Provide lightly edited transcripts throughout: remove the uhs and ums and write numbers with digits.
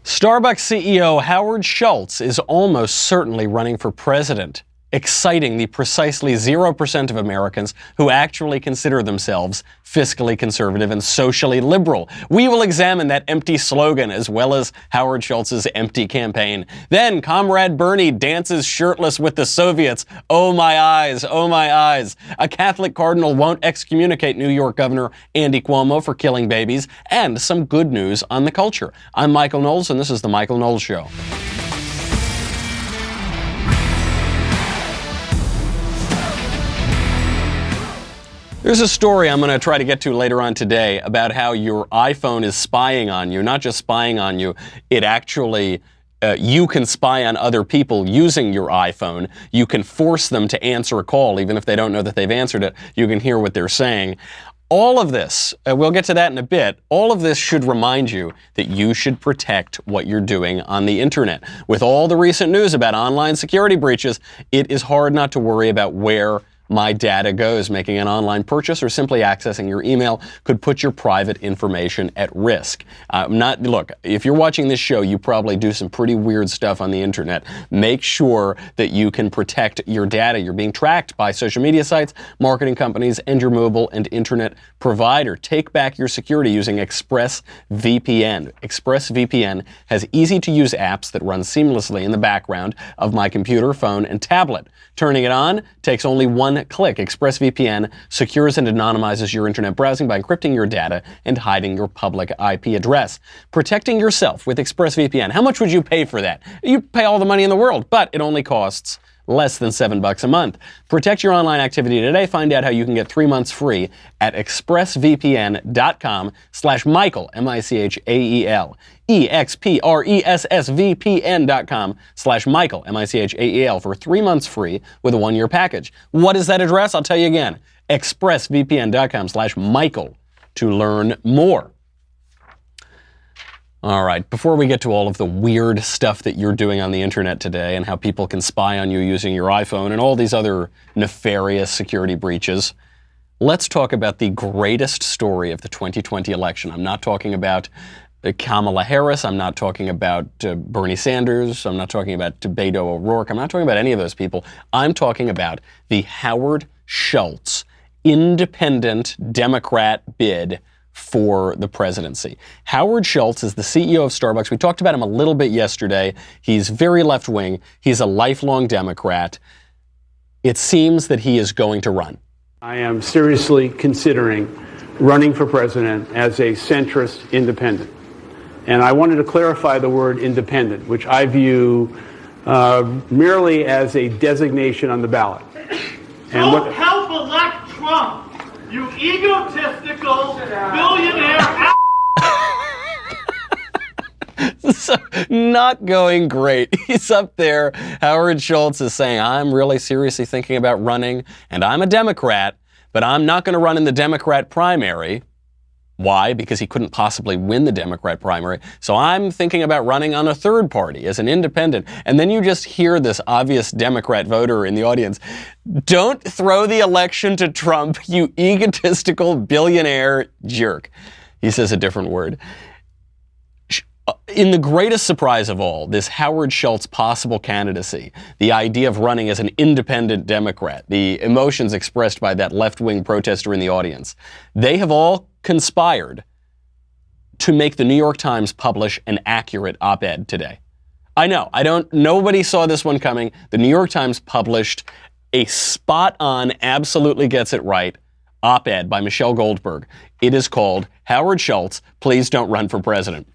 Starbucks CEO Howard Schultz is almost certainly running for president, exciting the precisely 0% of Americans who actually consider themselves fiscally conservative and socially liberal. We will examine that empty slogan as well as Howard Schultz's empty campaign. Then Comrade Bernie dances shirtless with the Soviets. Oh my eyes, oh my eyes. A Catholic Cardinal won't excommunicate New York Governor Andrew Cuomo for killing babies, and some good news on the culture. I'm Michael Knowles, and this is The Michael Knowles Show. There's a story I'm going to try to get to later on today about how your iPhone is spying on you. Not just spying on you, it actually, you can spy on other people using your iPhone. You can force them to answer a call, even if they don't know that they've answered it. You can hear what they're saying. All of this, we'll get to that in a bit, all of this should remind you that you should protect what you're doing on the internet. With all the recent news about online security breaches, it is hard not to worry about where my data goes. Making an online purchase or simply accessing your email could put your private information at risk. Look, if you're watching this show, you probably do some pretty weird stuff on the internet. Make sure that you can protect your data. You're being tracked by social media sites, marketing companies, and your mobile and internet provider. Take back your security using ExpressVPN. ExpressVPN has easy-to-use apps that run seamlessly in the background of my computer, phone, and tablet. Turning it on takes only one click. ExpressVPN secures and anonymizes your internet browsing by encrypting your data and hiding your public IP address. Protecting yourself with ExpressVPN. How much would you pay for that? You'd pay all the money in the world, but it only costs less than $7 a month. Protect your online activity today. Find out how you can get 3 months free at expressvpn.com/Michael, M-I-C-H-A-E-L. expressvpn.com/Michael, M-I-C-H-A-E-L, for 3 months free with a 1-year package. What is that address? I'll tell you again. expressvpn.com/Michael to learn more. All right, before we get to all of the weird stuff that you're doing on the internet today and how people can spy on you using your iPhone and all these other nefarious security breaches, let's talk about the greatest story of the 2020 election. I'm not talking about Kamala Harris. I'm not talking about Bernie Sanders. I'm not talking about Beto O'Rourke. I'm not talking about any of those people. I'm talking about the Howard Schultz independent Democrat bid for the presidency. Howard Schultz is the CEO of Starbucks. We talked about him a little bit yesterday. He's very left-wing. He's a lifelong Democrat. It seems that he is going to run. I am seriously considering running for president as a centrist independent. And I wanted to clarify the word independent, which I view merely as a designation on the ballot. And Don't help elect Trump, you egotistical billionaire. So, not going great. He's up there. Howard Schultz is saying, I'm really seriously thinking about running, and I'm a Democrat, but I'm not going to run in the Democrat primary. Why? Because he couldn't possibly win the Democrat primary. So I'm thinking about running on a third party as an independent. And then you just hear this obvious Democrat voter in the audience. Don't throw the election to Trump, you egotistical billionaire jerk. He says a different word. In the greatest surprise of all, this Howard Schultz possible candidacy, the idea of running as an independent Democrat, the emotions expressed by that left-wing protester in the audience, they have all conspired to make the New York Times publish an accurate op-ed today. I know, nobody saw this one coming. The New York Times published a spot-on, absolutely gets it right, op-ed by Michelle Goldberg. It is called, Howard Schultz, Please Don't Run for President.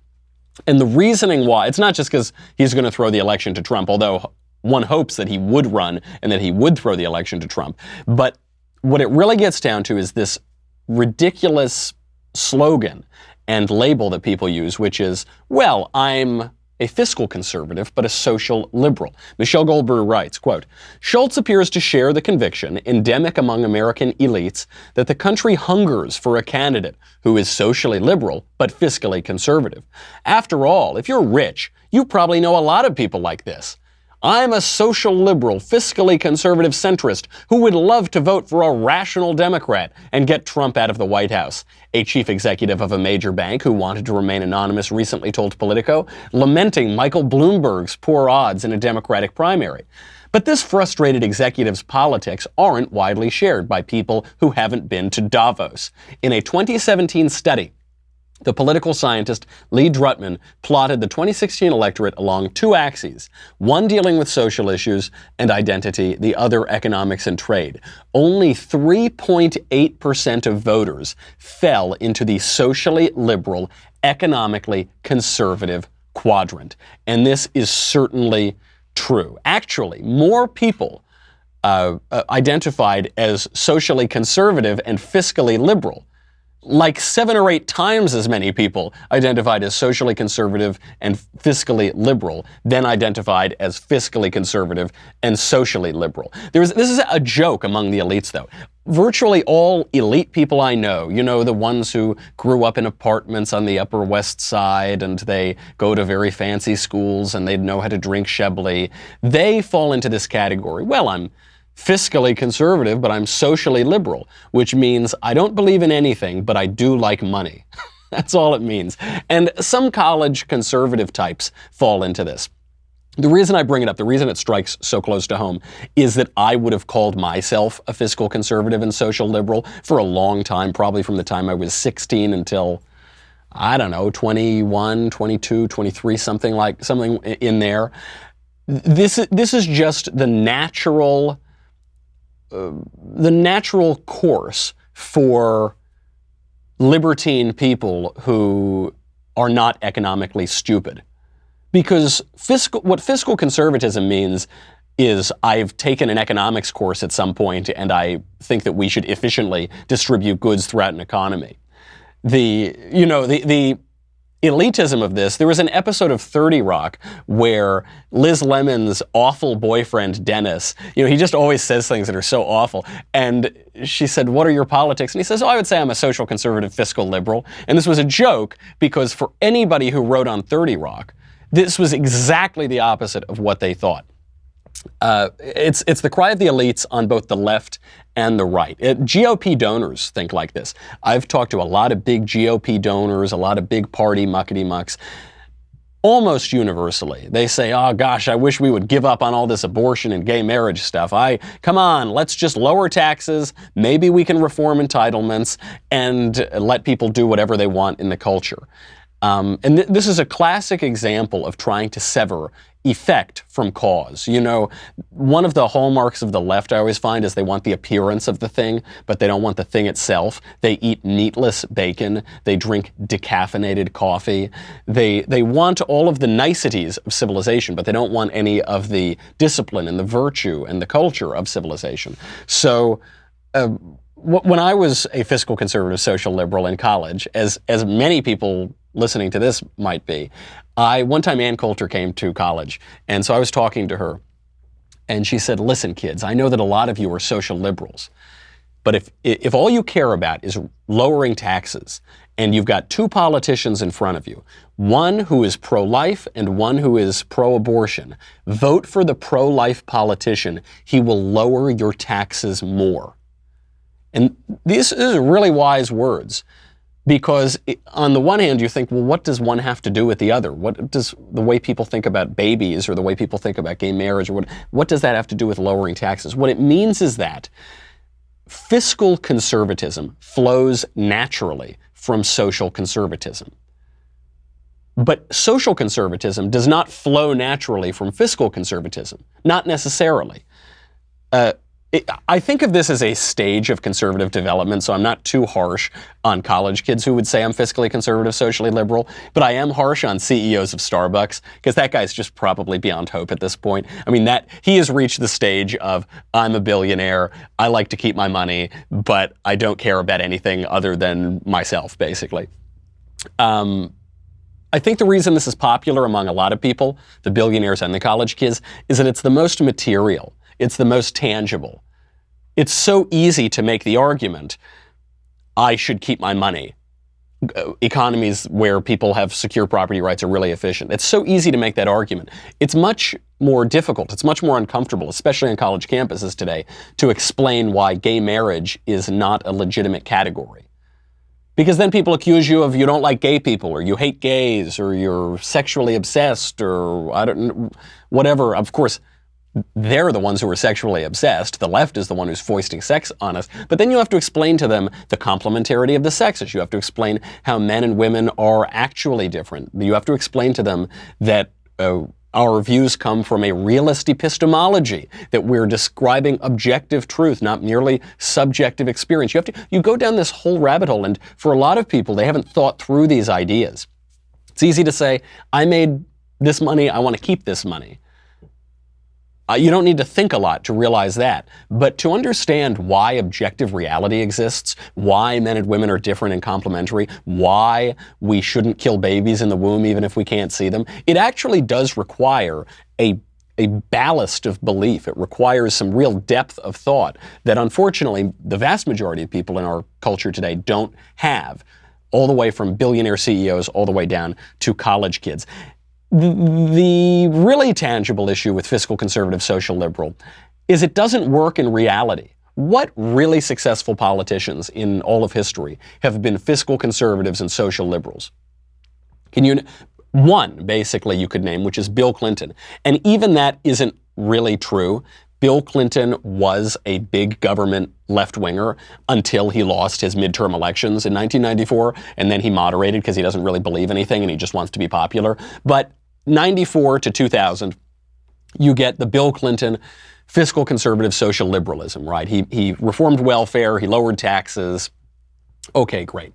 And the reasoning why, it's not just because he's going to throw the election to Trump, although one hopes that he would run and that he would throw the election to Trump. But what it really gets down to is this ridiculous slogan and label that people use, which is, well, I'm a fiscal conservative, but a social liberal. Michelle Goldberg writes, quote, Schultz appears to share the conviction endemic among American elites that the country hungers for a candidate who is socially liberal, but fiscally conservative. After all, if you're rich, you probably know a lot of people like this. I'm a social liberal, fiscally conservative centrist who would love to vote for a rational Democrat and get Trump out of the White House. A chief executive of a major bank who wanted to remain anonymous recently told Politico, lamenting Michael Bloomberg's poor odds in a Democratic primary. But this frustrated executive's politics aren't widely shared by people who haven't been to Davos. In a 2017 study, the political scientist Lee Drutman plotted the 2016 electorate along two axes, one dealing with social issues and identity, the other economics and trade. Only 3.8% of voters fell into the socially liberal, economically conservative quadrant. And this is certainly true. Actually, more people identified as socially conservative and fiscally liberal. Like 7 or 8 times as many people identified as socially conservative and fiscally liberal than identified as fiscally conservative and socially liberal. This is a joke among the elites, though. Virtually all elite people I know, the ones who grew up in apartments on the Upper West Side and they go to very fancy schools and they know how to drink Chablis, they fall into this category. Well, I'm fiscally conservative, but I'm socially liberal, which means I don't believe in anything, but I do like money. That's all it means. And some college conservative types fall into this. The reason I bring it up, the reason it strikes so close to home, is that I would have called myself a fiscal conservative and social liberal for a long time, probably from the time I was 16 until, I don't know, 21, 22, 23, something in there. This is just the natural course for libertine people who are not economically stupid. Because what fiscal conservatism means is I've taken an economics course at some point and I think that we should efficiently distribute goods throughout an economy. The elitism of this, there was an episode of 30 Rock where Liz Lemon's awful boyfriend, Dennis, he just always says things that are so awful. And she said, what are your politics? And he says, I would say I'm a social conservative fiscal liberal. And this was a joke because for anybody who wrote on 30 Rock, this was exactly the opposite of what they thought. It's the cry of the elites on both the left and the right. GOP donors think like this. I've talked to a lot of big GOP donors, a lot of big party muckety-mucks. Almost universally, they say, oh gosh, I wish we would give up on all this abortion and gay marriage stuff. Come on, let's just lower taxes. Maybe we can reform entitlements and let people do whatever they want in the culture. And this is a classic example of trying to sever effect from cause. One of the hallmarks of the left I always find is they want the appearance of the thing, but they don't want the thing itself. They eat meatless bacon. They drink decaffeinated coffee. They want all of the niceties of civilization, but they don't want any of the discipline and the virtue and the culture of civilization. So when I was a fiscal conservative social liberal in college, as many people listening to this might be, one time Ann Coulter came to college, and so I was talking to her, and she said, listen, kids, I know that a lot of you are social liberals, but if all you care about is lowering taxes, and you've got two politicians in front of you, one who is pro-life and one who is pro-abortion, vote for the pro-life politician. He will lower your taxes more. And these are really wise words. Because on the one hand, you think, well, what does one have to do with the other? What does the way people think about babies or the way people think about gay marriage, or what does that have to do with lowering taxes? What it means is that fiscal conservatism flows naturally from social conservatism. But social conservatism does not flow naturally from fiscal conservatism, not necessarily. I think of this as a stage of conservative development, so I'm not too harsh on college kids who would say I'm fiscally conservative, socially liberal, but I am harsh on CEOs of Starbucks, because that guy's just probably beyond hope at this point. I mean, he has reached the stage of, I'm a billionaire, I like to keep my money, but I don't care about anything other than myself, basically. I think the reason this is popular among a lot of people, the billionaires and the college kids, is that it's the most material. It's the most tangible. It's so easy to make the argument, I should keep my money. economies where people have secure property rights are really efficient. It's so easy to make that argument. It's much more difficult, it's much more uncomfortable, especially on college campuses today, to explain why gay marriage is not a legitimate category. Because then people accuse you of you don't like gay people, or you hate gays, or you're sexually obsessed, or I don't know, whatever. Of course, they're the ones who are sexually obsessed. The left is the one who's foisting sex on us. But then you have to explain to them the complementarity of the sexes. You have to explain how men and women are actually different. You have to explain to them that our views come from a realist epistemology, that we're describing objective truth, not merely subjective experience. You go down this whole rabbit hole, and for a lot of people, they haven't thought through these ideas. It's easy to say, I made this money, I want to keep this money. You don't need to think a lot to realize that. But to understand why objective reality exists, why men and women are different and complementary, why we shouldn't kill babies in the womb even if we can't see them, it actually does require a ballast of belief. It requires some real depth of thought that unfortunately the vast majority of people in our culture today don't have, all the way from billionaire CEOs all the way down to college kids. The really tangible issue with fiscal conservative social liberal is it doesn't work in reality. What really successful politicians in all of history have been fiscal conservatives and social liberals? One, basically, you could name, which is Bill Clinton. And even that isn't really true. Bill Clinton was a big government left-winger until he lost his midterm elections in 1994, and then he moderated because he doesn't really believe anything and he just wants to be popular. But 94 to 2000, you get the Bill Clinton fiscal conservative social liberalism, right? He reformed welfare, he lowered taxes. Okay, great.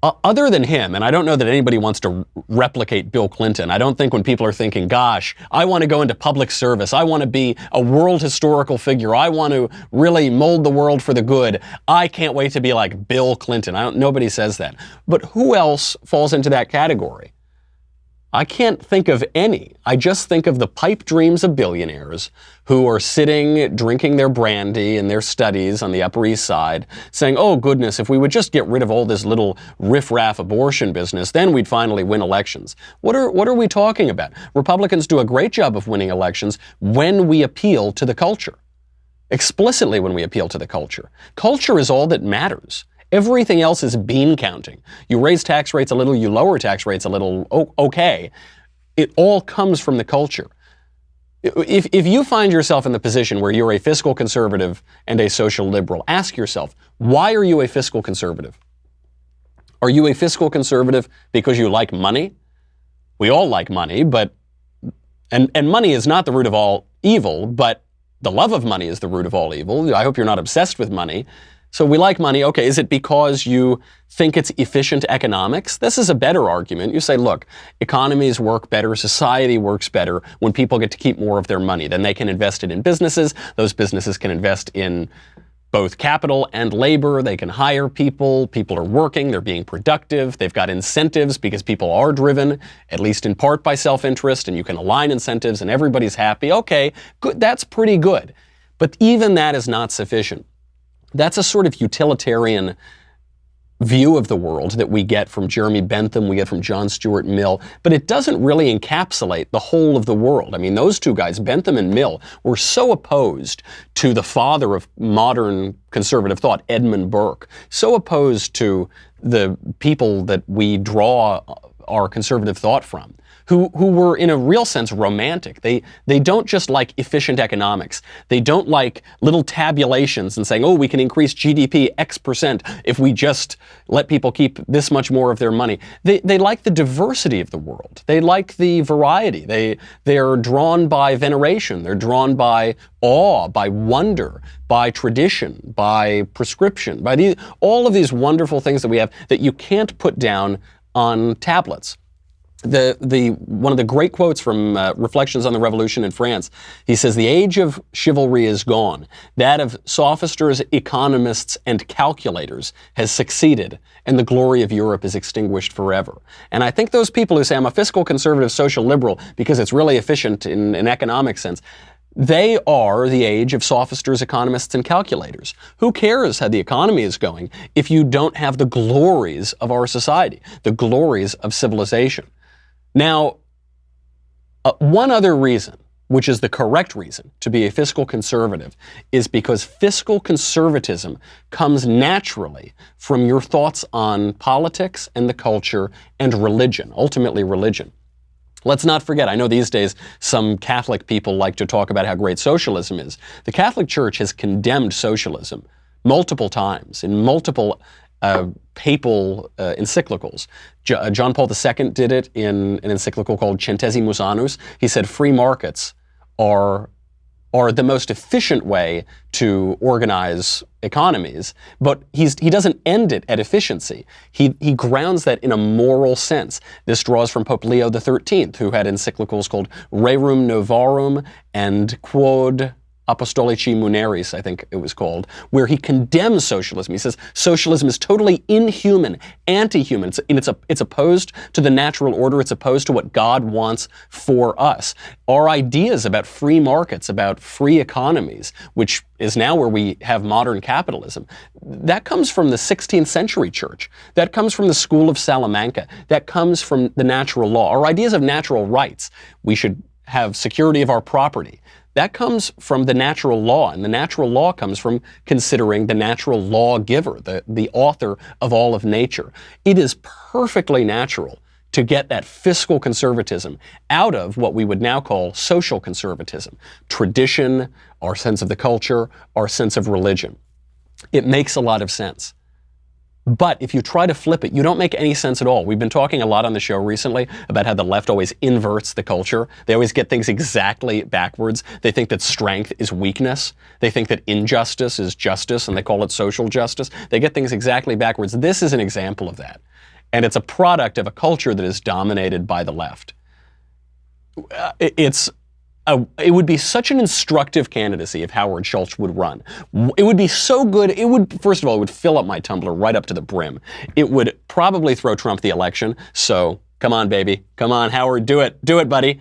Other than him, and I don't know that anybody wants to replicate Bill Clinton. I don't think when people are thinking, gosh, I want to go into public service, I want to be a world historical figure, I want to really mold the world for the good, I can't wait to be like Bill Clinton. Nobody says that. But who else falls into that category? I can't think of any. I just think of the pipe dreams of billionaires who are sitting, drinking their brandy in their studies on the Upper East Side, saying, oh goodness, if we would just get rid of all this little riff-raff abortion business, then we'd finally win elections. What are we talking about? Republicans do a great job of winning elections when we appeal to the culture. Explicitly when we appeal to the culture. Culture is all that matters. Everything else is bean counting. You raise tax rates a little, you lower tax rates a little, okay. It all comes from the culture. If you find yourself in the position where you're a fiscal conservative and a social liberal, ask yourself, why are you a fiscal conservative? Are you a fiscal conservative because you like money? We all like money, but, and money is not the root of all evil, but the love of money is the root of all evil. I hope you're not obsessed with money. So we like money. Okay, is it because you think it's efficient economics? This is a better argument. You say, look, economies work better, society works better when people get to keep more of their money. Then they can invest it in businesses. Those businesses can invest in both capital and labor. They can hire people. People are working. They're being productive. They've got incentives because people are driven, at least in part by self-interest, and you can align incentives and everybody's happy. Okay, good. That's pretty good. But even that is not sufficient. That's a sort of utilitarian view of the world that we get from Jeremy Bentham, we get from John Stuart Mill, but it doesn't really encapsulate the whole of the world. I mean, those two guys, Bentham and Mill, were so opposed to the father of modern conservative thought, Edmund Burke, so opposed to the people that we draw our conservative thought from, who were in a real sense romantic. They don't just like efficient economics. They don't like little tabulations and saying, oh, we can increase GDP X% if we just let people keep this much more of their money. They like the diversity of the world. They like the variety. They are drawn by veneration. They're drawn by awe, by wonder, by tradition, by prescription, by all of these wonderful things that we have that you can't put down on tablets. One of the great quotes from Reflections on the Revolution in France, he says, the age of chivalry is gone. That of sophisters, economists, and calculators has succeeded, and the glory of Europe is extinguished forever. And I think those people who say, I'm a fiscal conservative social liberal because it's really efficient in an economic sense, They are the age of sophisters, economists, and calculators. Who cares how the economy is going if you don't have the glories of our society, the glories of civilization? Now, one other reason, which is the correct reason to be a fiscal conservative, is because fiscal conservatism comes naturally from your thoughts on politics and the culture and religion, ultimately religion. Let's not forget, I know these days some Catholic people like to talk about how great socialism is. The Catholic Church has condemned socialism multiple times in multiple papal encyclicals. John Paul II did it in an encyclical called Centesimus Annus. He said free markets are the most efficient way to organize economies, but he doesn't end it at efficiency. He grounds that in a moral sense. This draws from Pope Leo XIII, who had encyclicals called Rerum Novarum and Quod Apostolici Muneris, I think it was called, where he condemns socialism. He says socialism is totally inhuman, anti-human. It's opposed to the natural order. It's opposed to what God wants for us. Our ideas about free markets, about free economies, which is now where we have modern capitalism, that comes from the 16th century church. That comes from the School of Salamanca. That comes from the natural law. Our ideas of natural rights, we should have security of our property, that comes from the natural law, and the natural law comes from considering the natural lawgiver, the author of all of nature. It is perfectly natural to get that fiscal conservatism out of what we would now call social conservatism, tradition, our sense of the culture, our sense of religion. It makes a lot of sense. But if you try to flip it, you don't make any sense at all. We've been talking a lot on the show recently about how the left always inverts the culture. They always get things exactly backwards. They think that strength is weakness. They think that injustice is justice, and they call it social justice. They get things exactly backwards. This is an example of that. And it's a product of a culture that is dominated by the left. It would be such an instructive candidacy if Howard Schultz would run. It would be so good. First of all, it would fill up my tumbler right up to the brim. It would probably throw Trump the election. So come on, baby. Come on, Howard, do it. Do it, buddy.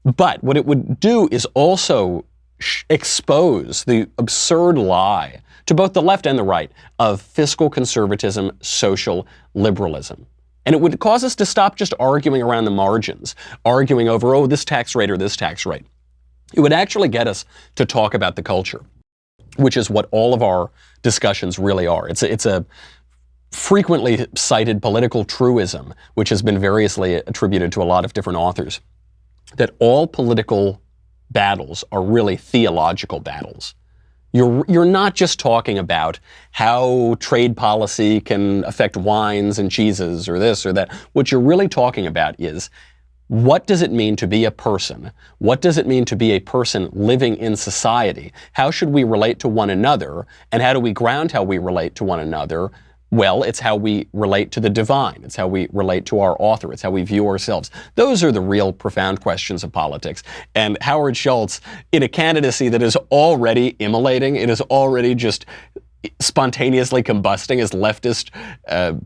But what it would do is also expose the absurd lie to both the left and the right of fiscal conservatism, social liberalism. And it would cause us to stop just arguing around the margins, arguing over, oh, this tax rate or this tax rate. It would actually get us to talk about the culture, which is what all of our discussions really are. It's a frequently cited political truism, which has been variously attributed to a lot of different authors, that all political battles are really theological battles. You're not just talking about how trade policy can affect wines and cheeses or this or that. What you're really talking about is, what does it mean to be a person? What does it mean to be a person living in society? How should we relate to one another? And how do we ground how we relate to one another? Well, it's how we relate to the divine. It's how we relate to our author. It's how we view ourselves. Those are the real profound questions of politics. And Howard Schultz, in a candidacy that is already immolating, it is already just spontaneously combusting, as leftist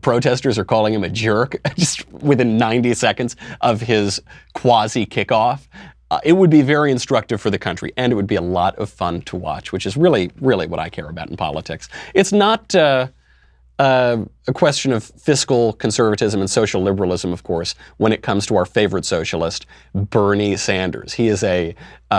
protesters are calling him a jerk, just within 90 seconds of his quasi-kickoff. It would be very instructive for the country, and it would be a lot of fun to watch, which is really, really what I care about in politics. It's not a question of fiscal conservatism and social liberalism, of course, when it comes to our favorite socialist, Bernie Sanders. He is a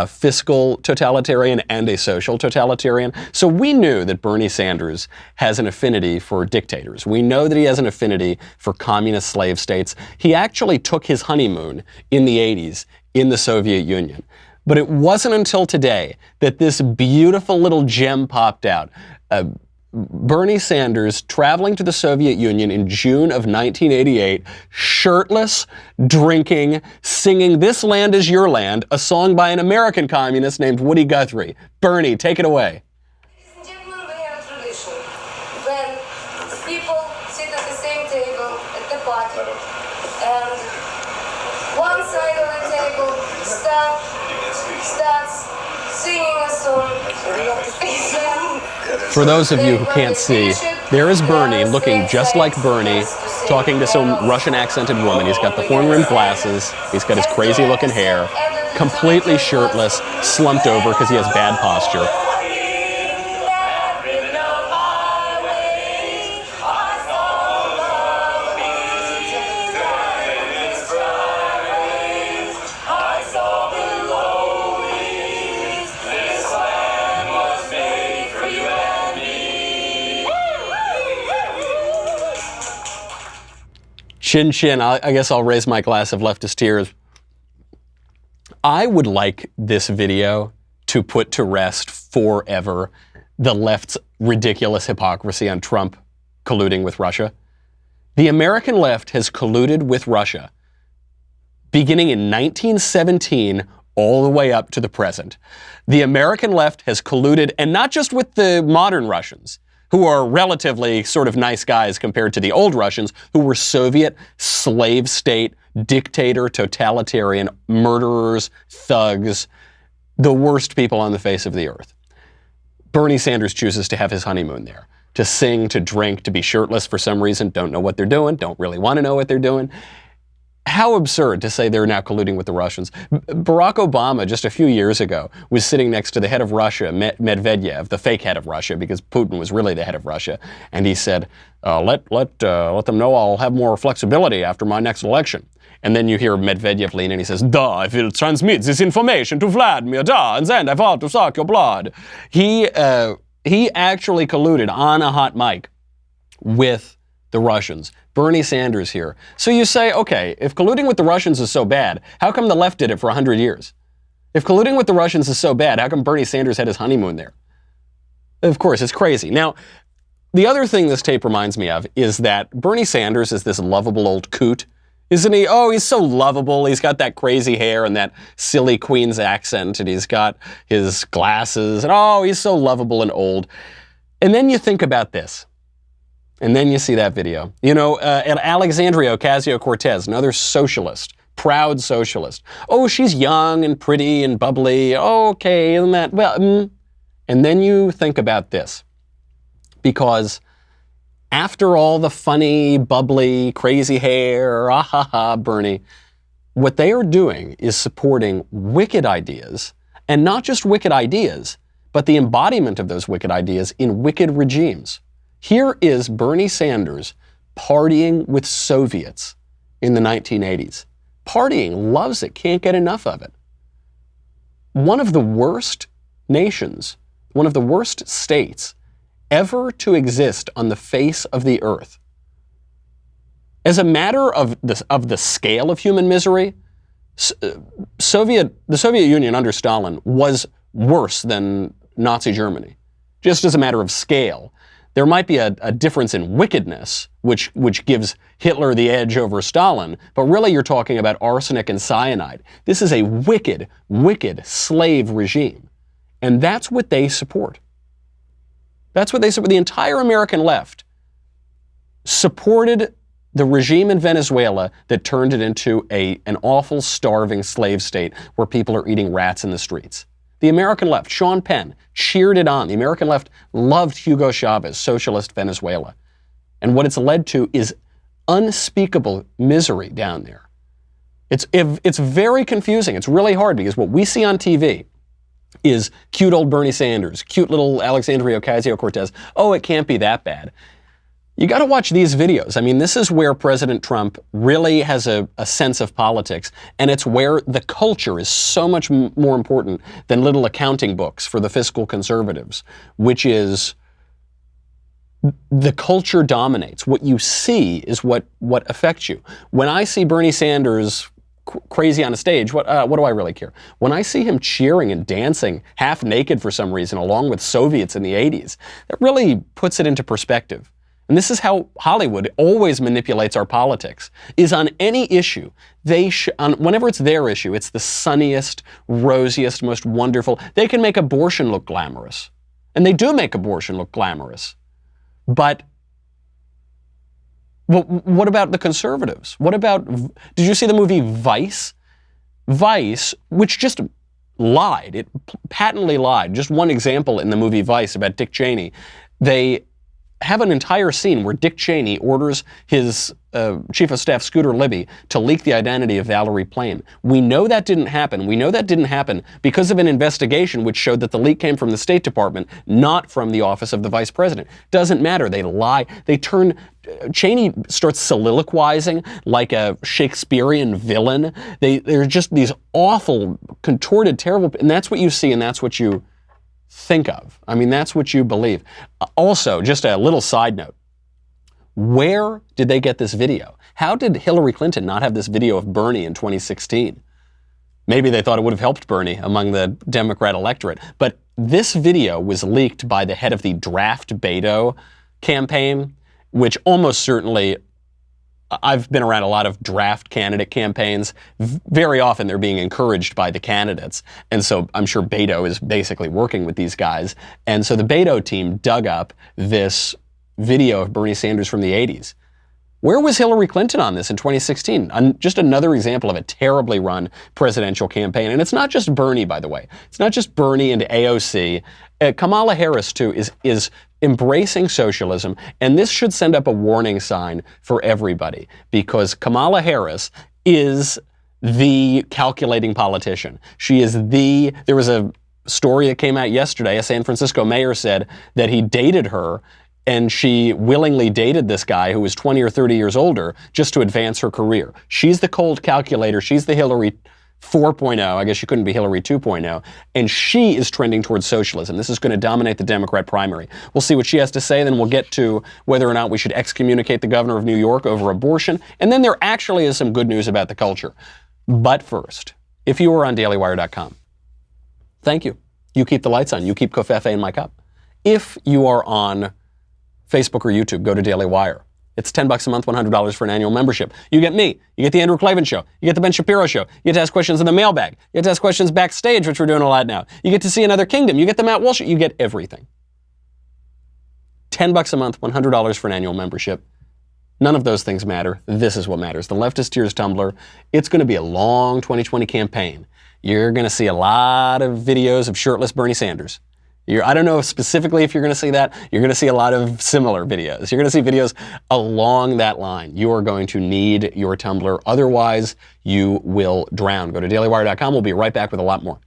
fiscal totalitarian and a social totalitarian. So we knew that Bernie Sanders has an affinity for dictators. We know that he has an affinity for communist slave states. He actually took his honeymoon in the 80s in the Soviet Union. But it wasn't until today that this beautiful little gem popped out. Bernie Sanders traveling to the Soviet Union in June of 1988, shirtless, drinking, singing "This Land Is Your Land," a song by an American communist named Woody Guthrie. Bernie, take it away. Ladies and gentlemen, we have a tradition. When people sit at the same table at the party, and one side of the table starts singing a song. For those of you who can't see, there is Bernie looking just like Bernie talking to some Russian accented woman. He's got the horn-rimmed glasses. He's got his crazy looking hair, completely shirtless, slumped over because he has bad posture. Chin chin, I guess I'll raise my glass of leftist tears. I would like this video to put to rest forever the left's ridiculous hypocrisy on Trump colluding with Russia. The American left has colluded with Russia beginning in 1917 all the way up to the present. The American left has colluded, and not just with the modern Russians, who are relatively sort of nice guys compared to the old Russians, who were Soviet, slave state, dictator, totalitarian, murderers, thugs, the worst people on the face of the earth. Bernie Sanders chooses to have his honeymoon there, to sing, to drink, to be shirtless for some reason, don't know what they're doing, don't really want to know what they're doing. How absurd to say they're now colluding with the Russians. Barack Obama, just a few years ago, was sitting next to the head of Russia, Medvedev, the fake head of Russia, because Putin was really the head of Russia. And he said, let them know I'll have more flexibility after my next election. And then you hear Medvedev lean in, he says, "Da, I will transmit this information to Vladimir, da, and then I want to suck your blood." He actually colluded on a hot mic with the Russians. Bernie Sanders here. So you say, okay, if colluding with the Russians is so bad, how come the left did it for 100 years? If colluding with the Russians is so bad, how come Bernie Sanders had his honeymoon there? Of course, it's crazy. Now, the other thing this tape reminds me of is that Bernie Sanders is this lovable old coot, isn't he? Oh, he's so lovable. He's got that crazy hair and that silly Queen's accent, and he's got his glasses, and oh, he's so lovable and old. And then you think about this. And then you see that video. You know, Alexandria Ocasio-Cortez, another socialist, proud socialist. Oh, she's young and pretty and bubbly. Oh, okay, isn't that, well, And then you think about this. Because after all the funny, bubbly, crazy hair, Bernie, what they are doing is supporting wicked ideas, and not just wicked ideas, but the embodiment of those wicked ideas in wicked regimes. Here is Bernie Sanders partying with Soviets in the 1980s. Partying, loves it, can't get enough of it. One of the worst nations, one of the worst states ever to exist on the face of the earth. As a matter of the scale of human misery, the Soviet Union under Stalin was worse than Nazi Germany, just as a matter of scale. There might be a difference in wickedness, which gives Hitler the edge over Stalin, but really you're talking about arsenic and cyanide. This is a wicked, wicked slave regime. And that's what they support. That's what they support. The entire American left supported the regime in Venezuela that turned it into an awful, starving slave state where people are eating rats in the streets. The American left, Sean Penn, cheered it on. The American left loved Hugo Chavez, socialist Venezuela. And what it's led to is unspeakable misery down there. It's very confusing. It's really hard because what we see on TV is cute old Bernie Sanders, cute little Alexandria Ocasio-Cortez. Oh, it can't be that bad. You got to watch these videos. I mean, this is where President Trump really has a sense of politics, and it's where the culture is so much more important than little accounting books for the fiscal conservatives, which is the culture dominates. What you see is what affects you. When I see Bernie Sanders crazy on a stage, what do I really care? When I see him cheering and dancing half naked for some reason, along with Soviets in the 80s, that really puts it into perspective. And this is how Hollywood always manipulates our politics, is on any issue, whenever it's their issue, it's the sunniest, rosiest, most wonderful. They can make abortion look glamorous. And they do make abortion look glamorous. But what about the conservatives? Did you see the movie Vice? Vice, which just lied, it patently lied. Just one example in the movie Vice about Dick Cheney. They have an entire scene where Dick Cheney orders his Chief of Staff Scooter Libby to leak the identity of Valerie Plame. We know that didn't happen. We know that didn't happen because of an investigation which showed that the leak came from the State Department, not from the office of the Vice President. Doesn't matter. They lie. They turn... Cheney starts soliloquizing like a Shakespearean villain. They're just these awful, contorted, terrible... And that's what you see and that's what you think of. I mean, that's what you believe. Also, just a little side note. Where did they get this video? How did Hillary Clinton not have this video of Bernie in 2016? Maybe they thought it would have helped Bernie among the Democrat electorate. But this video was leaked by the head of the Draft Beto campaign, which almost certainly, I've been around a lot of draft candidate campaigns. Very often they're being encouraged by the candidates. And so I'm sure Beto is basically working with these guys. And so the Beto team dug up this video of Bernie Sanders from the 80s. Where was Hillary Clinton on this in 2016? Just another example of a terribly run presidential campaign. And it's not just Bernie, by the way. It's not just Bernie and AOC. Kamala Harris, too, is embracing socialism. And this should send up a warning sign for everybody, because Kamala Harris is the calculating politician. There was a story that came out yesterday. A San Francisco mayor said that he dated her, and she willingly dated this guy who was 20 or 30 years older just to advance her career. She's the cold calculator. She's the Hillary 4.0. I guess she couldn't be Hillary 2.0. And she is trending towards socialism. This is going to dominate the Democrat primary. We'll see what she has to say. Then we'll get to whether or not we should excommunicate the governor of New York over abortion. And then there actually is some good news about the culture. But first, if you are on dailywire.com, thank you. You keep the lights on. You keep Covfefe in my cup. If you are on Facebook or YouTube, go to Daily Wire. It's $10 a month, $100 for an annual membership. You get me. You get the Andrew Klavan Show. You get the Ben Shapiro Show. You get to ask questions in the mailbag. You get to ask questions backstage, which we're doing a lot now. You get to see Another Kingdom. You get the Matt Walsh Show. You get everything. $10 a month, $100 for an annual membership. None of those things matter. This is what matters. The Leftist Tears Tumblr. It's going to be a long 2020 campaign. You're going to see a lot of videos of shirtless Bernie Sanders. I don't know specifically if you're going to see that. You're going to see a lot of similar videos. You're going to see videos along that line. You are going to need your Tumblr. Otherwise, you will drown. Go to dailywire.com. We'll be right back with a lot more.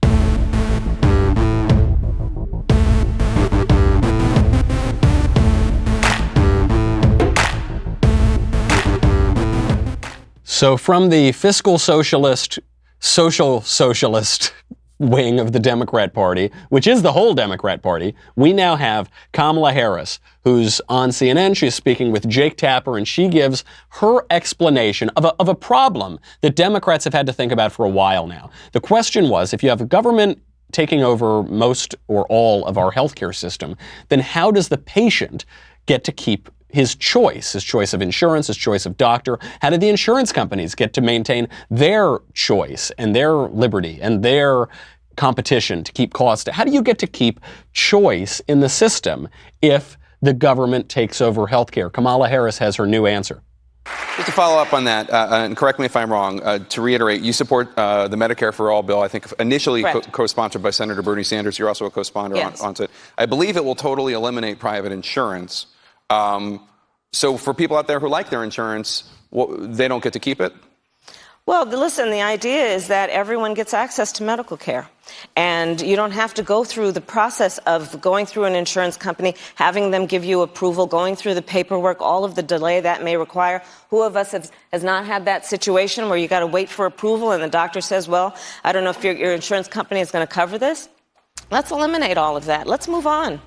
So from the fiscal socialist, social socialist wing of the Democrat Party, which is the whole Democrat Party, we now have Kamala Harris, who's on CNN. She's speaking with Jake Tapper, and she gives her explanation of a problem that Democrats have had to think about for a while now. The question was, if you have a government taking over most or all of our healthcare system, then how does the patient get to keep his choice of insurance, his choice of doctor? How did the insurance companies get to maintain their choice and their liberty and their competition to keep costs? How do you get to keep choice in the system if the government takes over healthcare? Kamala Harris has her new answer. Just to follow up on that, and correct me if I'm wrong, to reiterate, you support the Medicare for All bill, I think initially co-sponsored by Senator Bernie Sanders. You're also a co-sponsor on it. I believe it will totally eliminate private insurance. So for people out there who like their insurance, they don't get to keep it? Well, listen, the idea is that everyone gets access to medical care. And you don't have to go through the process of going through an insurance company, having them give you approval, going through the paperwork, all of the delay that may require. Who of us has not had that situation where you got to wait for approval and the doctor says, well, I don't know if your insurance company is going to cover this? Let's eliminate all of that. Let's move on.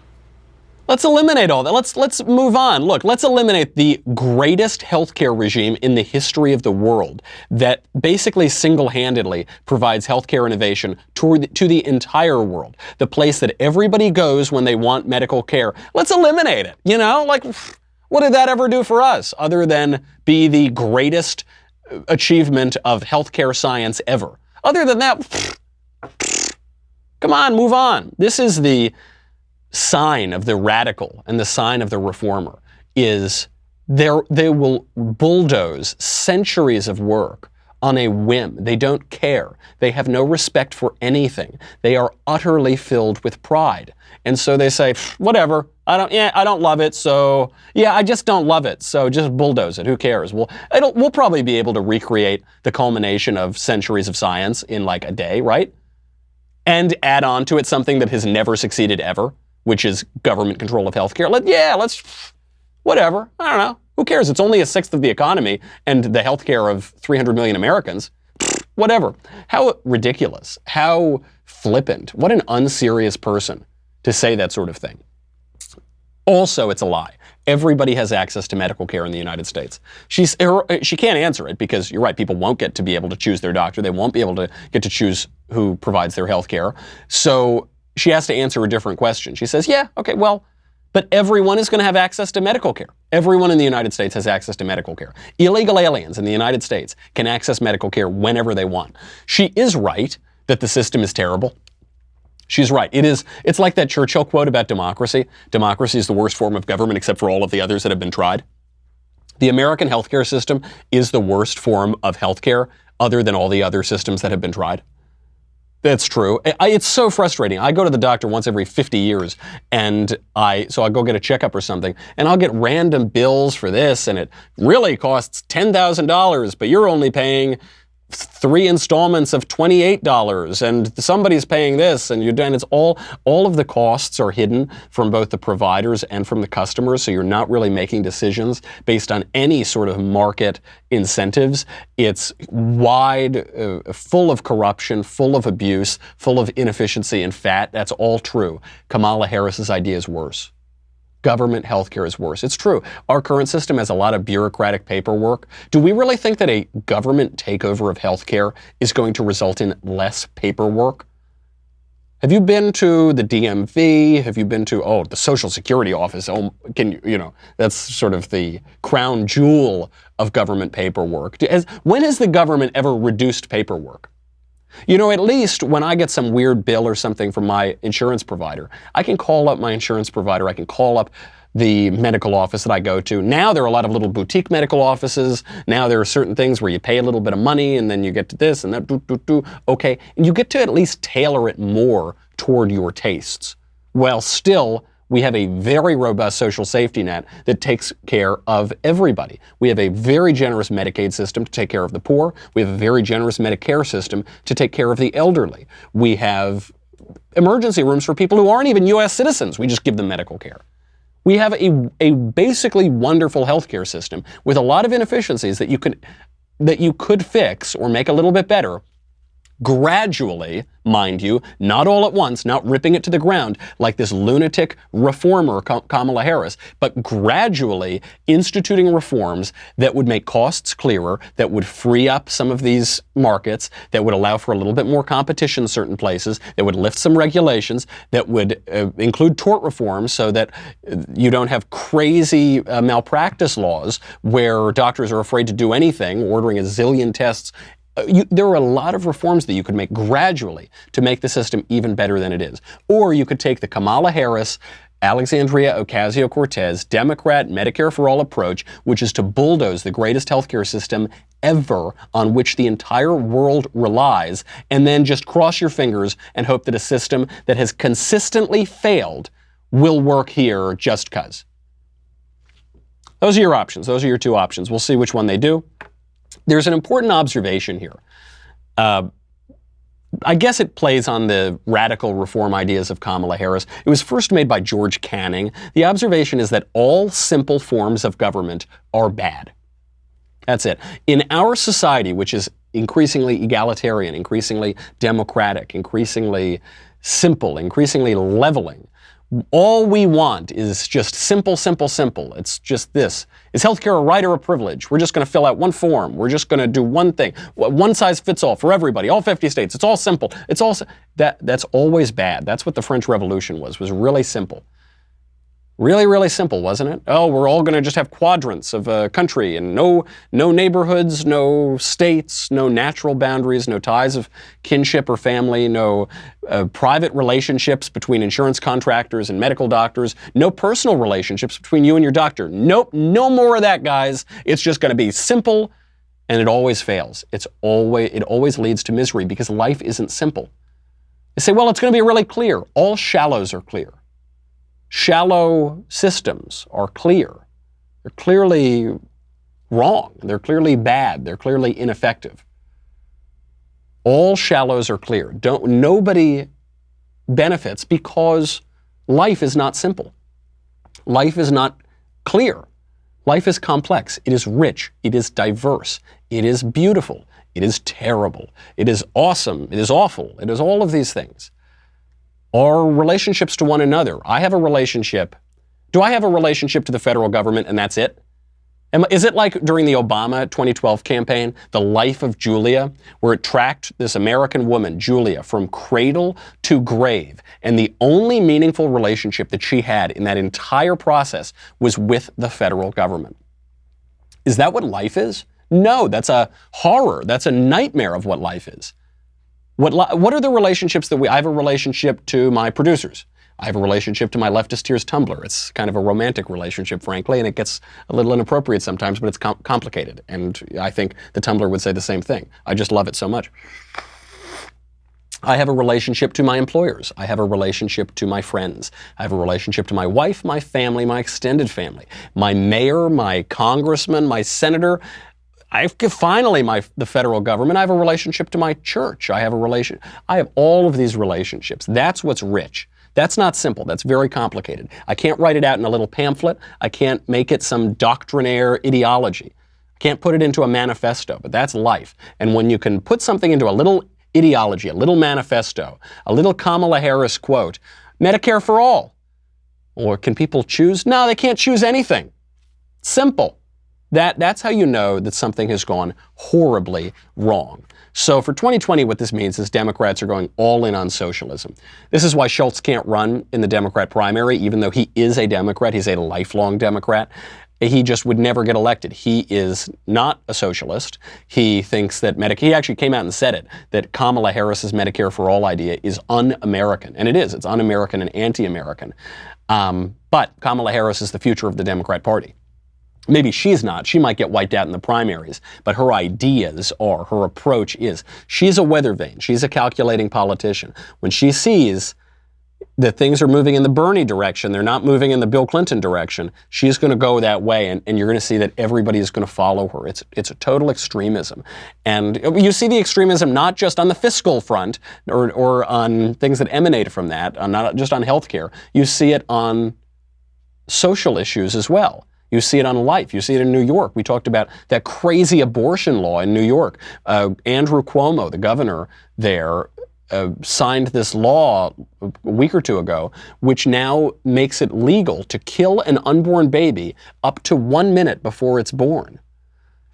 Let's eliminate all that. Let's move on. Look, let's eliminate the greatest healthcare regime in the history of the world that basically single-handedly provides healthcare innovation to the entire world. The place that everybody goes when they want medical care. Let's eliminate it. You know, like, what did that ever do for us other than be the greatest achievement of healthcare science ever? Other than that, come on, move on. This is the sign of the radical and the sign of the reformer is they will bulldoze centuries of work on a whim. They don't care. They have no respect for anything. They are utterly filled with pride. And so they say, whatever, I don't love it. So yeah, I just don't love it. So just bulldoze it. Who cares? We'll probably be able to recreate the culmination of centuries of science in like a day, right? And add on to it something that has never succeeded ever, which is government control of healthcare. Let's, whatever. I don't know. Who cares? It's only a sixth of the economy and the healthcare of 300 million Americans. Whatever. How ridiculous. How flippant. What an unserious person to say that sort of thing. Also, it's a lie. Everybody has access to medical care in the United States. She can't answer it because you're right, people won't get to be able to choose their doctor. They won't be able to get to choose who provides their health care. So she has to answer a different question. She says, yeah, okay, well, but everyone is going to have access to medical care. Everyone in the United States has access to medical care. Illegal aliens in the United States can access medical care whenever they want. She is right that the system is terrible. She's right. It's like that Churchill quote about democracy. Democracy is the worst form of government except for all of the others that have been tried. The American healthcare system is the worst form of healthcare other than all the other systems that have been tried. That's true. It's so frustrating. I go to the doctor once every 50 years, and I go get a checkup or something, and I'll get random bills for this, and it really costs $10,000, but you're only paying 3 installments of $28, and somebody's paying this, and it's all of the costs are hidden from both the providers and from the customers, so you're not really making decisions based on any sort of market incentives. It's wide, full of corruption, full of abuse, full of inefficiency and fat. That's all true. Kamala Harris's idea is worse. Government healthcare is worse. It's true. Our current system has a lot of bureaucratic paperwork. Do we really think that a government takeover of healthcare is going to result in less paperwork? Have you been to the DMV? Have you been to, the Social Security office? That's sort of the crown jewel of government paperwork. When has the government ever reduced paperwork? At least when I get some weird bill or something from my insurance provider, I can call up my insurance provider. I can call up the medical office that I go to. Now there are a lot of little boutique medical offices. Now there are certain things where you pay a little bit of money and then you get to this and that, okay. And you get to at least tailor it more toward your tastes. Well, still, we have a very robust social safety net that takes care of everybody. We have a very generous Medicaid system to take care of the poor. We have a very generous Medicare system to take care of the elderly. We have emergency rooms for people who aren't even U.S. citizens. We just give them medical care. We have a basically wonderful healthcare system with a lot of inefficiencies that you could fix or make a little bit better. Gradually, mind you, not all at once, not ripping it to the ground like this lunatic reformer Kamala Harris, but gradually instituting reforms that would make costs clearer, that would free up some of these markets, that would allow for a little bit more competition in certain places, that would lift some regulations, that would include tort reforms so that you don't have crazy malpractice laws where doctors are afraid to do anything, ordering a zillion tests. There are a lot of reforms that you could make gradually to make the system even better than it is. Or you could take the Kamala Harris, Alexandria Ocasio-Cortez, Democrat Medicare for All approach, which is to bulldoze the greatest healthcare system ever on which the entire world relies, and then just cross your fingers and hope that a system that has consistently failed will work here just 'cause. Those are your options. Those are your two options. We'll see which one they do. There's an important observation here. I guess it plays on the radical reform ideas of Kamala Harris. It was first made by George Canning. The observation is that all simple forms of government are bad. That's it. In our society, which is increasingly egalitarian, increasingly democratic, increasingly simple, increasingly leveling, all we want is just simple, simple, simple. It's just this. Is healthcare a right or a privilege? We're just going to fill out one form. We're just going to do one thing. One size fits all for everybody, all 50 states. It's all simple. That's always bad. That's what the French Revolution was really simple. Really, really simple, wasn't it? Oh, we're all going to just have quadrants of a country and no neighborhoods, no states, no natural boundaries, no ties of kinship or family, no private relationships between insurance contractors and medical doctors, no personal relationships between you and your doctor. Nope, no more of that, guys. It's just going to be simple, and it always fails. It always leads to misery because life isn't simple. You say, well, it's going to be really clear. All shallows are clear. shallow systems are clear. They're clearly wrong. They're clearly bad. They're clearly ineffective. All shallows are clear. Nobody benefits because life is not simple. Life is not clear. Life is complex. It is rich. It is diverse. It is beautiful. It is terrible. It is awesome. It is awful. It is all of these things. Our relationships to one another. I have a relationship. Do I have a relationship to the federal government and that's it? Is it like during the Obama 2012 campaign, The Life of Julia, where it tracked this American woman, Julia, from cradle to grave, and the only meaningful relationship that she had in that entire process was with the federal government? Is that what life is? No, that's a horror. That's a nightmare of what life is. What are the relationships that I have a relationship to my producers. I have a relationship to my leftist tears Tumblr. It's kind of a romantic relationship, frankly, and it gets a little inappropriate sometimes, but it's complicated. And I think the Tumblr would say the same thing. I just love it so much. I have a relationship to my employers. I have a relationship to my friends. I have a relationship to my wife, my family, my extended family, my mayor, my congressman, my senator. Finally, the federal government. I have a relationship to my church. I have all of these relationships. That's what's rich. That's not simple. That's very complicated. I can't write it out in a little pamphlet. I can't make it some doctrinaire ideology. I can't put it into a manifesto, but that's life. And when you can put something into a little ideology, a little manifesto, a little Kamala Harris quote, Medicare for all. Or can people choose? No, they can't choose anything. Simple. That's how you know that something has gone horribly wrong. So for 2020, what this means is Democrats are going all in on socialism. This is why Schultz can't run in the Democrat primary, even though he is a Democrat. He's a lifelong Democrat. He just would never get elected. He is not a socialist. He thinks that he actually came out and said it, that Kamala Harris's Medicare for All idea is un-American. And it is. It's un-American and anti-American. But Kamala Harris is the future of the Democrat Party. Maybe she's not. She might get wiped out in the primaries. But her ideas are, her approach is, she's a weather vane. She's a calculating politician. When she sees that things are moving in the Bernie direction, they're not moving in the Bill Clinton direction, she's going to go that way, and you're going to see that everybody is going to follow her. It's a total extremism. And you see the extremism not just on the fiscal front or on things that emanate from that, not just on healthcare. You see it on social issues as well. You see it on life. You see it in New York. We talked about that crazy abortion law in New York. Andrew Cuomo, the governor there, signed this law a week or two ago, which now makes it legal to kill an unborn baby up to 1 minute before it's born.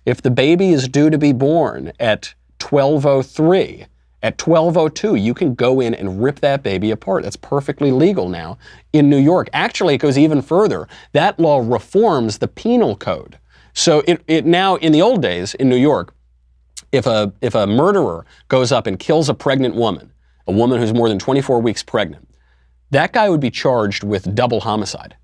If the baby is due to be born at 12:03, at 12:02, you can go in and rip that baby apart. That's perfectly legal now in New York. Actually, it goes even further. That law reforms the penal code. So it now, in the old days in New York, if a murderer goes up and kills a pregnant woman, a woman who's more than 24 weeks pregnant, that guy would be charged with double homicide.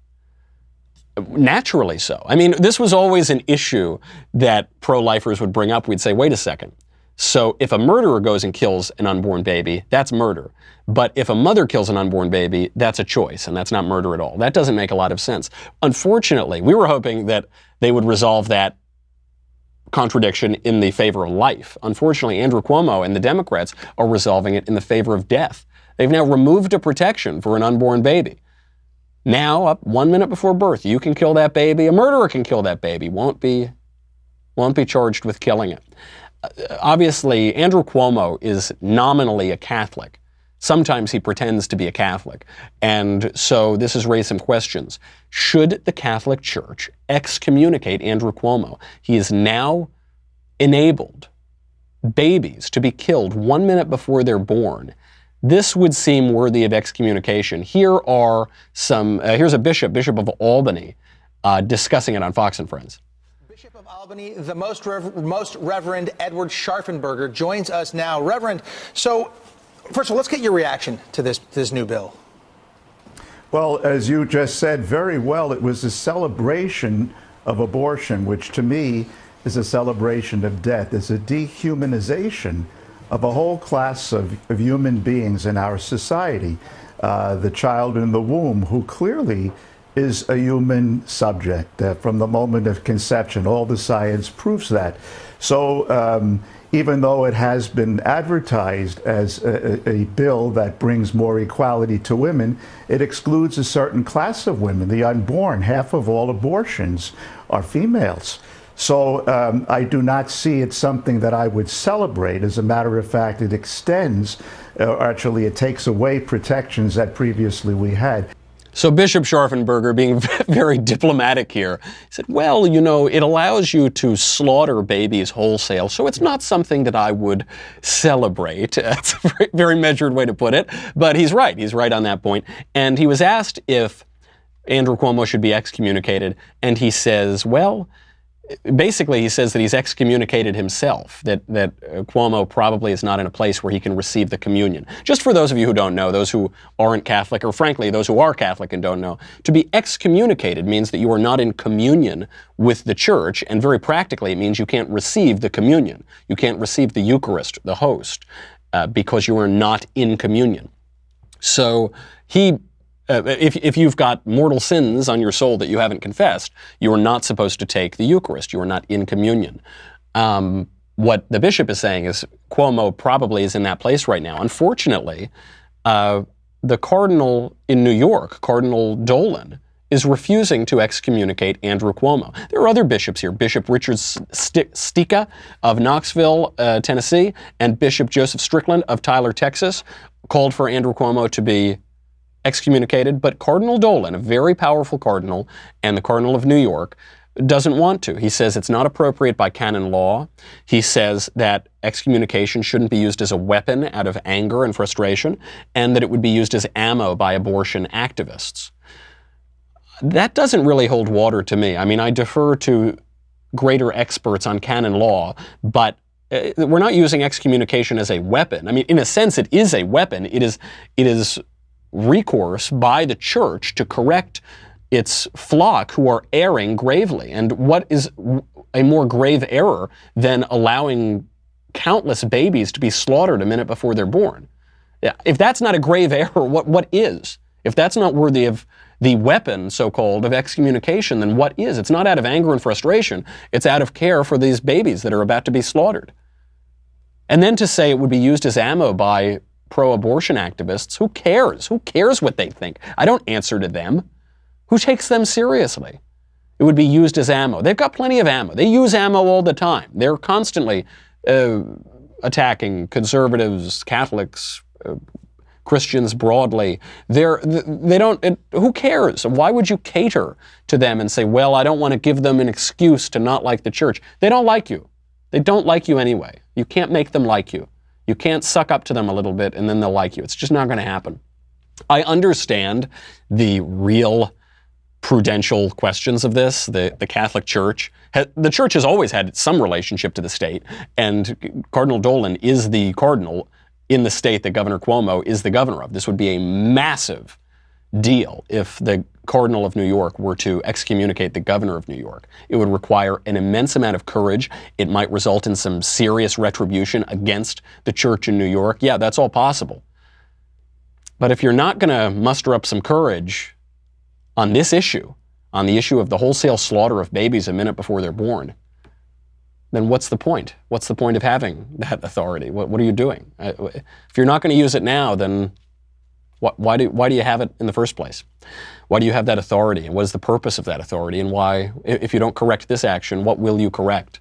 Naturally so. I mean, this was always an issue that pro-lifers would bring up. We'd say, wait a second. So if a murderer goes and kills an unborn baby, that's murder. But if a mother kills an unborn baby, that's a choice, and that's not murder at all. That doesn't make a lot of sense. Unfortunately, we were hoping that they would resolve that contradiction in the favor of life. Unfortunately, Andrew Cuomo and the Democrats are resolving it in the favor of death. They've now removed a protection for an unborn baby. Now, up 1 minute before birth, you can kill that baby. A murderer can kill that baby. Won't be charged with killing it. Obviously, Andrew Cuomo is nominally a Catholic. Sometimes he pretends to be a Catholic. And so this has raised some questions. Should the Catholic Church excommunicate Andrew Cuomo? He has now enabled babies to be killed 1 minute before they're born. This would seem worthy of excommunication. Here's a bishop of Albany, discussing it on Fox and Friends. Bishop of Albany, the most Reverend Edward Scharfenberger joins us now. Reverend, so first of all, let's get your reaction to this new bill. Well, as you just said very well, it was a celebration of abortion, which to me is a celebration of death. It's a dehumanization of a whole class of human beings in our society. the child in the womb, who clearly is a human subject from the moment of conception. All the science proves that. So even though it has been advertised as a bill that brings more equality to women, it excludes a certain class of women, the unborn. Half of all abortions are females. So I do not see it something that I would celebrate. As a matter of fact, it extends, actually it takes away protections that previously we had. So Bishop Scharfenberger, being very diplomatic here, said, well, you know, it allows you to slaughter babies wholesale, so it's not something that I would celebrate. That's a very measured way to put it, but he's right. He's right on that point. And he was asked if Andrew Cuomo should be excommunicated, and he says, well, basically, he says that he's excommunicated himself, that Cuomo probably is not in a place where he can receive the communion. Just for those of you who don't know, those who aren't Catholic, or frankly, those who are Catholic and don't know, to be excommunicated means that you are not in communion with the church, and very practically, it means you can't receive the communion. You can't receive the Eucharist, the host, because you are not in communion. So if you've got mortal sins on your soul that you haven't confessed, you are not supposed to take the Eucharist. You are not in communion. What the bishop is saying is Cuomo probably is in that place right now. Unfortunately, the cardinal in New York, Cardinal Dolan, is refusing to excommunicate Andrew Cuomo. There are other bishops here. Bishop Richard Stika of Knoxville, Tennessee, and Bishop Joseph Strickland of Tyler, Texas, called for Andrew Cuomo to be excommunicated, but Cardinal Dolan, a very powerful cardinal, and the Cardinal of New York, doesn't want to. He says it's not appropriate by canon law. He says that excommunication shouldn't be used as a weapon out of anger and frustration, and that it would be used as ammo by abortion activists. That doesn't really hold water to me. I mean, I defer to greater experts on canon law, but we're not using excommunication as a weapon. I mean, in a sense, it is a weapon. It is recourse by the church to correct its flock who are erring gravely. And what is a more grave error than allowing countless babies to be slaughtered a minute before they're born? If that's not a grave error, what is? If that's not worthy of the weapon, so-called, of excommunication, then what is? It's not out of anger and frustration. It's out of care for these babies that are about to be slaughtered. And then to say it would be used as ammo by pro-abortion activists, who cares? Who cares what they think? I don't answer to them. Who takes them seriously? It would be used as ammo. They've got plenty of ammo. They use ammo all the time. They're constantly attacking conservatives, Catholics, Christians broadly. Who cares? Why would you cater to them and say, well, I don't want to give them an excuse to not like the church? They don't like you. They don't like you anyway. You can't make them like you. You can't suck up to them a little bit and then they'll like you. It's just not going to happen. I understand the real prudential questions of this. The Catholic Church, the church has always had some relationship to the state, and Cardinal Dolan is the cardinal in the state that Governor Cuomo is the governor of. This would be a massive deal if the Cardinal of New York were to excommunicate the governor of New York. It would require an immense amount of courage. It might result in some serious retribution against the church in New York. Yeah, that's all possible. But if you're not going to muster up some courage on this issue, on the issue of the wholesale slaughter of babies a minute before they're born, then what's the point? What's the point of having that authority? What are you doing? If you're not going to use it now, then why do you have it in the first place? Why do you have that authority? And what is the purpose of that authority? And why, if you don't correct this action, what will you correct?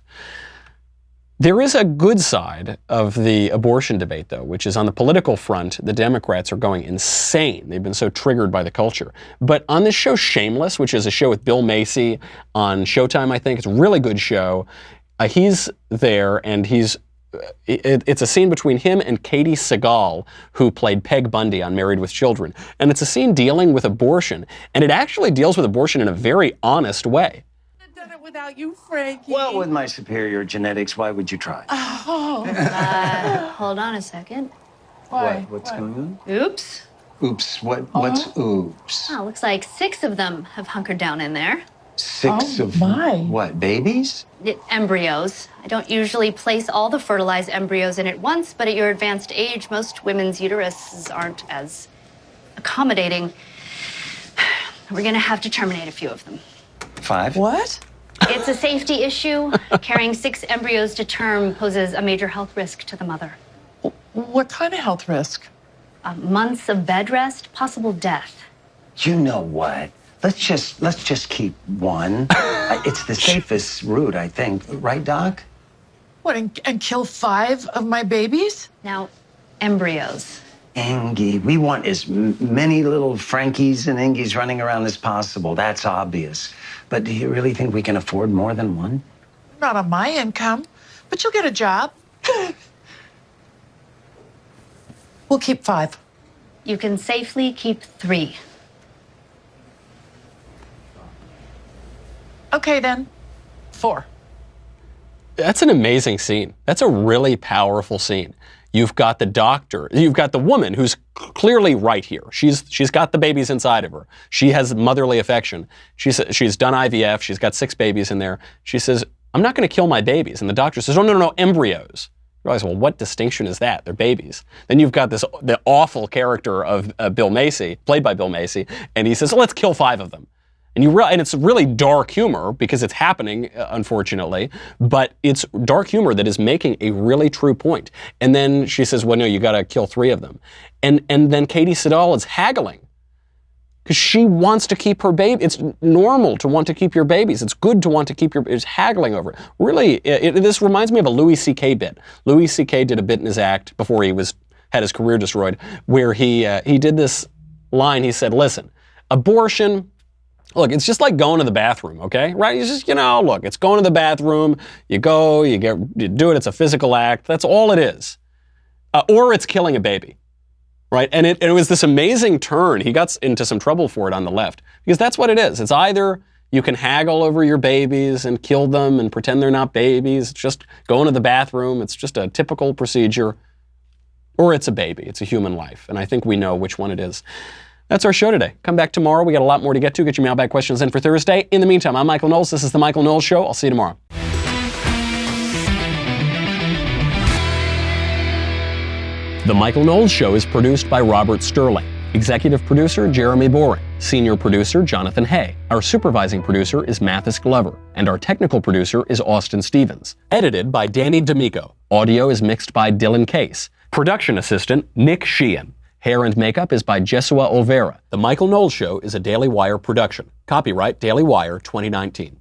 There is a good side of the abortion debate, though, which is on the political front, the Democrats are going insane. They've been so triggered by the culture. But on this show, Shameless, which is a show with Bill Macy on Showtime, I think, it's a really good show. He's there, and it's a scene between him and Katie Seagal, who played Peg Bundy on Married with Children. And it's a scene dealing with abortion. And it actually deals with abortion in a very honest way. I've done it without you, Frankie. Well, with my superior genetics, why would you try? Oh. Hold on a second. Why? What's going on? Oops. Oops. What's oops? Oh, looks like 6 of them have hunkered down in there. 6 of my. What, babies? Embryos. I don't usually place all the fertilized embryos in at once, but at your advanced age, most women's uteruses aren't as accommodating, we're going to have to terminate a few of them. 5? What? It's a safety issue. Carrying 6 embryos to term poses a major health risk to the mother. What kind of health risk? Months of bed rest, possible death. You know what? Let's just keep 1. It's the safest route, I think. Right, Doc? What, and kill 5 of my babies? Now, embryos. Angie, we want as many little Frankies and Angies running around as possible. That's obvious. But do you really think we can afford more than 1? Not on my income, but you'll get a job. We'll keep 5. You can safely keep 3. Okay, then. 4. That's an amazing scene. That's a really powerful scene. You've got the doctor, you've got the woman who's clearly right here. She's got the babies inside of her. She has motherly affection. She's done IVF. She's got 6 babies in there. She says, I'm not going to kill my babies. And the doctor says, oh, no, embryos. You realize, well, what distinction is that? They're babies. Then you've got the awful character of Bill Macy, played by Bill Macy, and he says, let's kill 5 of them. And it's really dark humor because it's happening, unfortunately, but it's dark humor that is making a really true point. And then she says, well, no, you got to kill 3 of them. And then Katie Siddall is haggling because she wants to keep her baby. It's normal to want to keep your babies. It's good to want to keep it's haggling over it. Really, this reminds me of a Louis C.K. bit. Louis C.K. did a bit in his act before he had his career destroyed where he did this line. He said, listen, abortion, look, it's just like going to the bathroom, okay? Right? It's just, look, it's going to the bathroom. You go, you do it. It's a physical act. That's all it is. Or it's killing a baby, right? And it was this amazing turn. He got into some trouble for it on the left because that's what it is. It's either you can haggle over your babies and kill them and pretend they're not babies. It's just going to the bathroom. It's just a typical procedure. Or it's a baby. It's a human life. And I think we know which one it is. That's our show today. Come back tomorrow. We got a lot more to get to. Get your mailbag questions in for Thursday. In the meantime, I'm Michael Knowles. This is The Michael Knowles Show. I'll see you tomorrow. The Michael Knowles Show is produced by Robert Sterling. Executive producer, Jeremy Boring. Senior producer, Jonathan Hay. Our supervising producer is Mathis Glover. And our technical producer is Austin Stevens. Edited by Danny D'Amico. Audio is mixed by Dylan Case. Production assistant, Nick Sheehan. Hair and makeup is by Jesua Olvera. The Michael Knowles Show is a Daily Wire production. Copyright Daily Wire 2019.